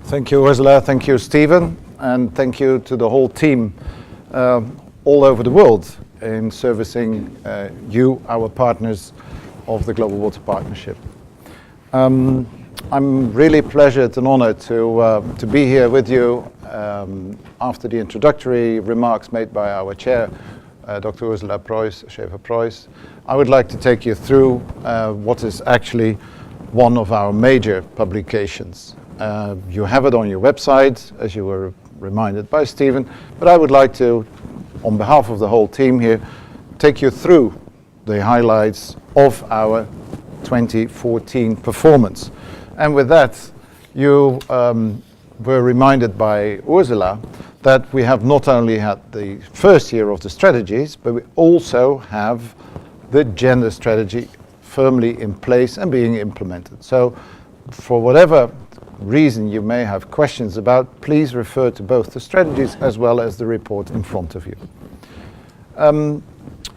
Thank you, Ursula. Thank you, Stephen. And thank you to the whole team all over the world in servicing you, our partners of the Global Water Partnership. I'm really pleasured and honored to be here with you after the introductory remarks made by our chair, Dr. Ursula Preuss, Schaefer-Preuss. I would like to take you through what is actually one of our major publications. You have it on your website, as you were reminded by Stephen, but I would like to, on behalf of the whole team here, take you through the highlights of our 2014 performance. And with that, you were reminded by Ursula that we have not only had the first year of the strategies, but we also have the gender strategy firmly in place and being implemented. So for whatever reason you may have questions about, please refer to both the strategies as well as the report in front of you.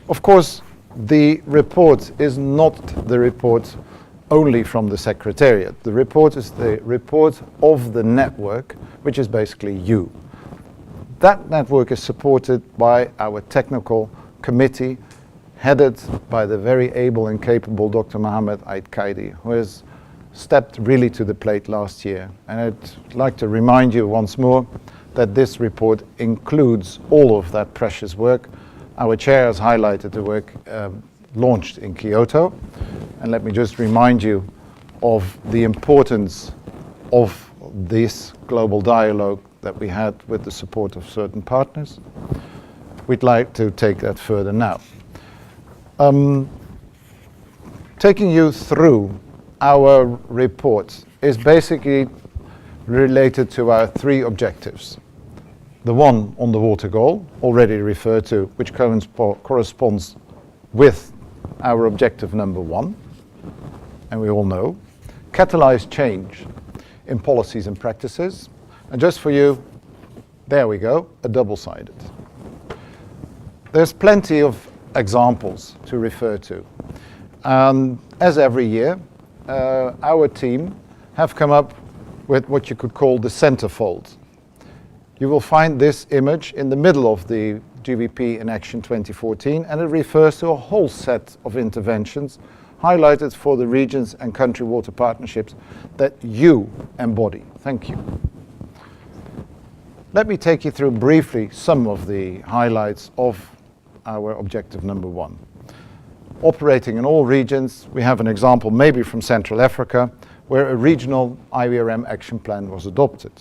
Of course, the report is not the report only from the Secretariat. The report is the report of the network, which is basically you. That network is supported by our technical committee, headed by the very able and capable Dr. Mohammed Aid-Kaidi, who has stepped really to the plate last year. And I'd like to remind you once more that this report includes all of that precious work. Our chair has highlighted the work launched in Kyoto. And let me just remind you of the importance of this global dialogue that we had with the support of certain partners. We'd like to take that further now. Taking you through our report is basically related to our three objectives. The one on the water goal, already referred to, which corresponds with our objective number 1, and we all know, catalyze change in policies and practices. And just for you, there we go, a double-sided. There's plenty of examples to refer to. As every year, our team have come up with what you could call the centerfold. You will find this image in the middle of the GWP in Action 2014, and it refers to a whole set of interventions highlighted for the regions and country water partnerships that you embody. Thank you. Let me take you through briefly some of the highlights of our objective number 1. Operating in all regions, we have an example maybe from Central Africa, where a regional IWRM action plan was adopted.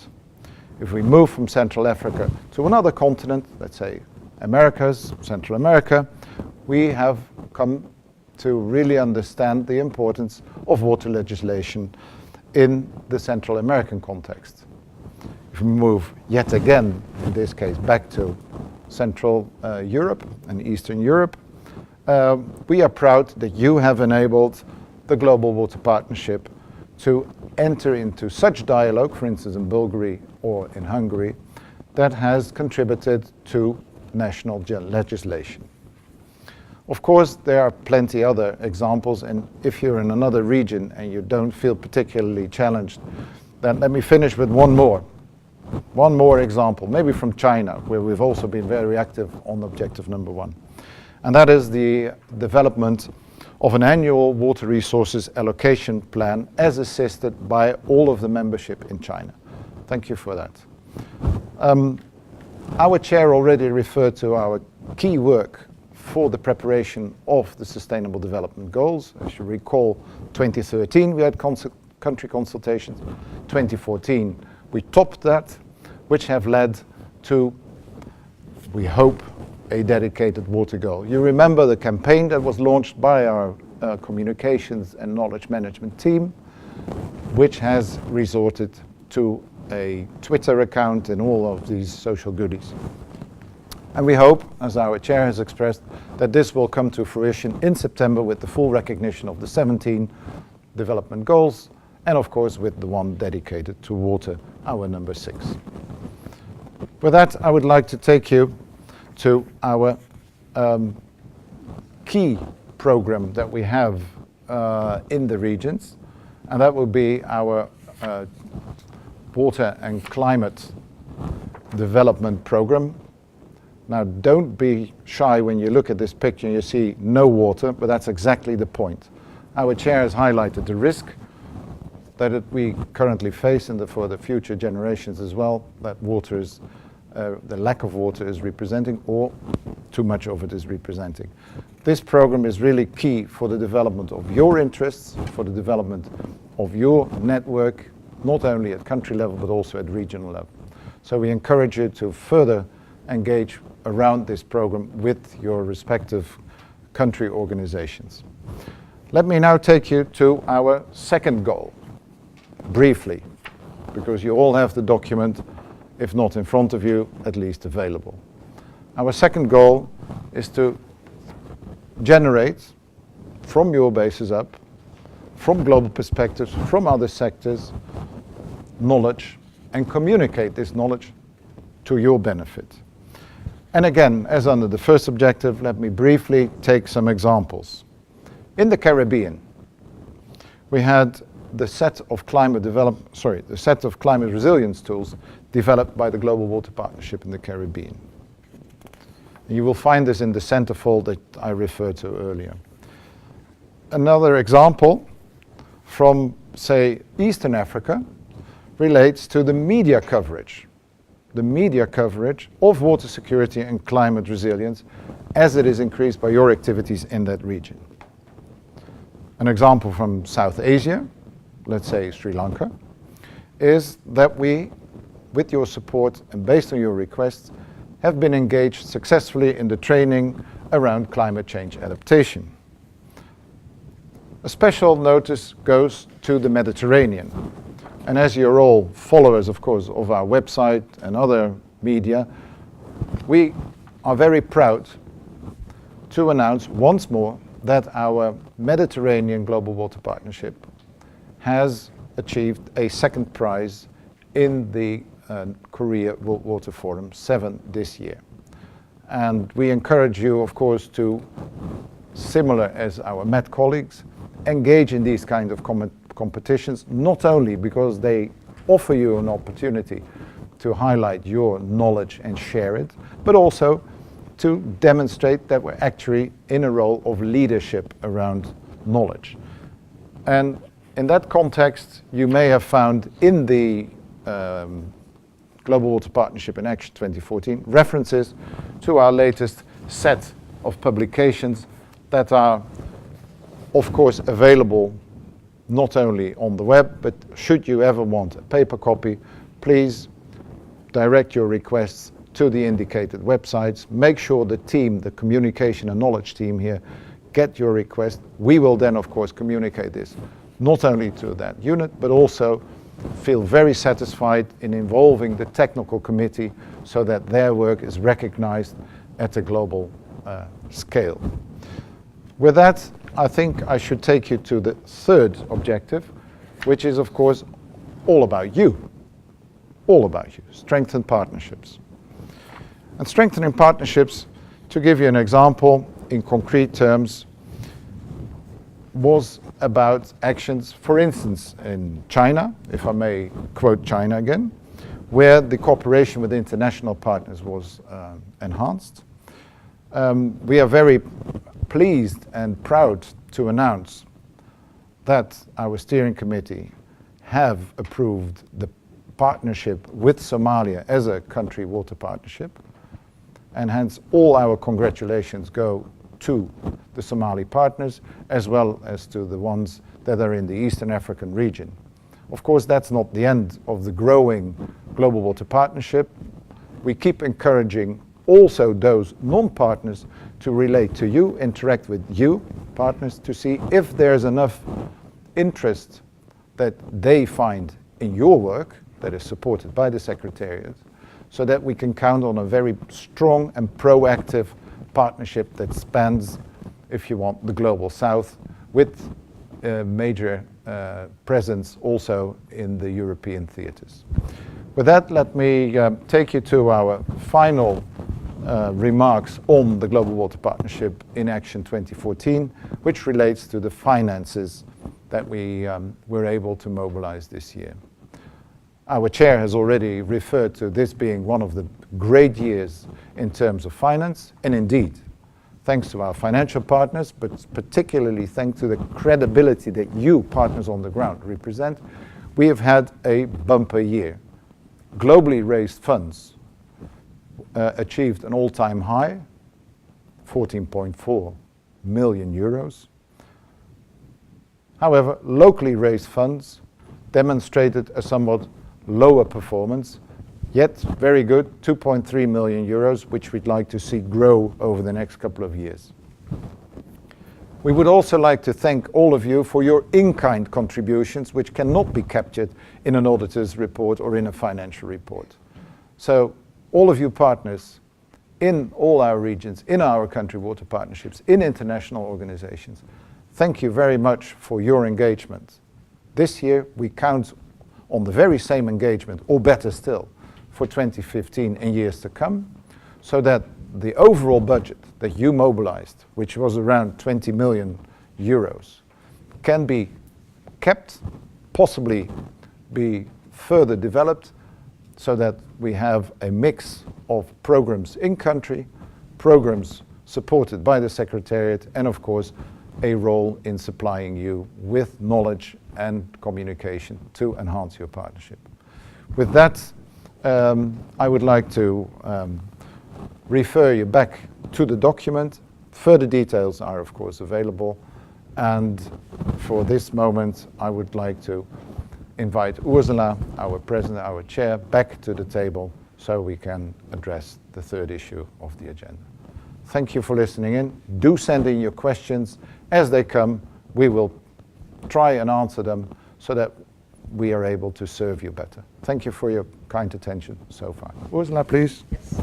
If we move from Central Africa to another continent, let's say Americas, Central America, we have come to really understand the importance of water legislation in the Central American context. If we move yet again, in this case, back to Central Europe and Eastern Europe, we are proud that you have enabled the Global Water Partnership to enter into such dialogue, for instance in Bulgaria or in Hungary, that has contributed to national legislation. Of course, there are plenty other examples, and if you're in another region and you don't feel particularly challenged, then let me finish with one more example, maybe from China, where we've also been very active on objective number 1. And that is the development of an annual water resources allocation plan as assisted by all of the membership in China. Thank you for that. Our chair already referred to our key work for the preparation of the Sustainable Development Goals. As you recall, 2013 we had country consultations. 2014 we topped that, which have led to, we hope, a dedicated water goal. You remember the campaign that was launched by our communications and knowledge management team, which has resorted to a Twitter account and all of these social goodies. And we hope, as our chair has expressed, that this will come to fruition in September with the full recognition of the 17 development goals, and of course with the one dedicated to water, our number 6. With that, I would like to take you to our key program that we have in the regions, and that will be our Water and Climate Development Program. Now, don't be shy when you look at this picture and you see no water, but that's exactly the point. Our chair has highlighted the risk that we currently face and for the future generations as well, that water is, the lack of water is representing, or too much of it is representing. This program is really key for the development of your interests, for the development of your network, not only at country level, but also at regional level. So we encourage you to further engage around this program with your respective country organizations. Let me now take you to our second goal, briefly, because you all have the document, if not in front of you, at least available. Our second goal is to generate, from your bases up, from global perspectives, from other sectors, knowledge, and communicate this knowledge to your benefit. And again, as under the first objective, let me briefly take some examples. In the Caribbean, we had the set of climate resilience tools developed by the Global Water Partnership in the Caribbean. And you will find this in the centerfold that I referred to earlier. Another example from, say, Eastern Africa relates to the media coverage of water security and climate resilience as it is increased by your activities in that region. An example from South Asia, let's say Sri Lanka, is that we, with your support and based on your requests, have been engaged successfully in the training around climate change adaptation. A special notice goes to the Mediterranean. And as you're all followers, of course, of our website and other media, we are very proud to announce once more that our Mediterranean Global Water Partnership has achieved a second prize in the Korea World Water Forum 7 this year. And we encourage you, of course, to, similar as our Met colleagues, engage in these kind of competitions, not only because they offer you an opportunity to highlight your knowledge and share it, but also to demonstrate that we're actually in a role of leadership around knowledge. And in that context, you may have found in the Global Water Partnership in Action 2014 references to our latest set of publications that are, of course, available not only on the web, but should you ever want a paper copy, please direct your requests to the indicated websites. Make sure the team, the communication and knowledge team here, get your request. We will then, of course, communicate this not only to that unit, but also feel very satisfied in involving the technical committee so that their work is recognized at a global scale. With that, I think I should take you to the third objective, which is, of course, all about you, strengthen partnerships. And strengthening partnerships, to give you an example in concrete terms, was about actions, for instance, in China, if I may quote China again, where the cooperation with international partners was enhanced. We are very pleased and proud to announce that our steering committee have approved the partnership with Somalia as a country water partnership, and hence all our congratulations go to the Somali partners as well as to the ones that are in the Eastern African region. Of course, that's not the end of the growing Global Water Partnership. We keep encouraging also those non-partners to relate to you, interact with you, partners, to see if there's enough interest that they find in your work that is supported by the Secretariat, so that we can count on a very strong and proactive partnership that spans, if you want, the Global South, with major presence also in the European theatres. With that, let me take you to our final remarks on the Global Water Partnership in Action 2014, which relates to the finances that we were able to mobilize this year. Our chair has already referred to this being one of the great years in terms of finance, and indeed, thanks to our financial partners, but particularly thanks to the credibility that you, partners on the ground, represent, we have had a bumper year. Globally raised funds achieved an all-time high, 14.4 million euros. However, locally raised funds demonstrated a somewhat lower performance, yet very good, 2.3 million euros, which we'd like to see grow over the next couple of years. We would also like to thank all of you for your in-kind contributions, which cannot be captured in an auditor's report or in a financial report. So all of you partners in all our regions, in our country water partnerships, in international organizations, thank you very much for your engagement. This year we count on the very same engagement, or better still, for 2015 and years to come, so that the overall budget that you mobilized, which was around 20 million euros, can be kept, possibly be further developed, so that we have a mix of programs in country, programs supported by the Secretariat, and of course a role in supplying you with knowledge and communication to enhance your partnership. With that, I would like to refer you back to the document. Further details are of course available, and for this moment I would like to invite Ursula, our President, our Chair, back to the table so we can address the third issue of the agenda. Thank you for listening in. Do send in your questions as they come. We will try and answer them so that we are able to serve you better. Thank you for your kind attention so far. Ursula, please. Yes.